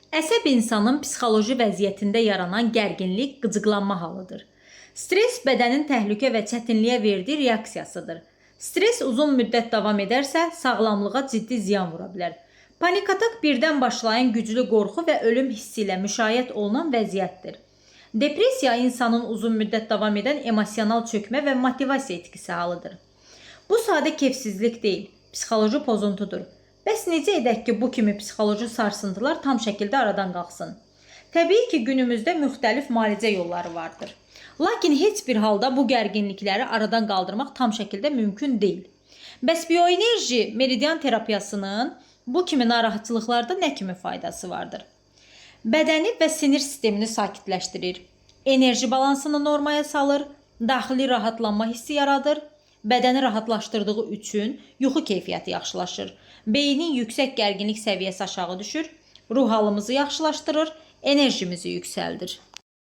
Əsəb insanın psixoloji vəziyyətində yaranan gərginlik, qıcıqlanma halıdır. Stres bədənin təhlükə və çətinliyə verdiyi reaksiyasıdır. Stres uzun müddət davam edərsə, sağlamlığa ciddi ziyan vura bilər. Panik atak birdən başlayan güclü qorxu və ölüm hissi ilə müşayiət olunan vəziyyətdir. Depressiya insanın uzun müddət davam edən emosional çökmə və motivasiya etkisi halıdır. Bu sadə keyfsizlik deyil, psixoloji pozuntudur. Bəs necə edək ki, bu kimi psixoloji sarsıntılar tam şəkildə aradan qalxsın? Təbii ki, günümüzdə müxtəlif müalicə yolları vardır. Lakin heç bir halda bu gərginlikləri aradan qaldırmaq tam şəkildə mümkün deyil. Bəs bioenerji meridian terapiyasının bu kimi narahatçılıqlarda nə kimi faydası vardır? Bədəni və sinir sistemini sakitləşdirir, enerji balansını normaya salır, daxili rahatlanma hissi yaradır, bədəni rahatlaşdırdığı üçün yuxu keyfiyyəti yaxşılaşır, beynin yüksək gərginlik səviyyəsi aşağı düşür, ruh halımızı yaxşılaşdırır, enerjimizi yüksəldir.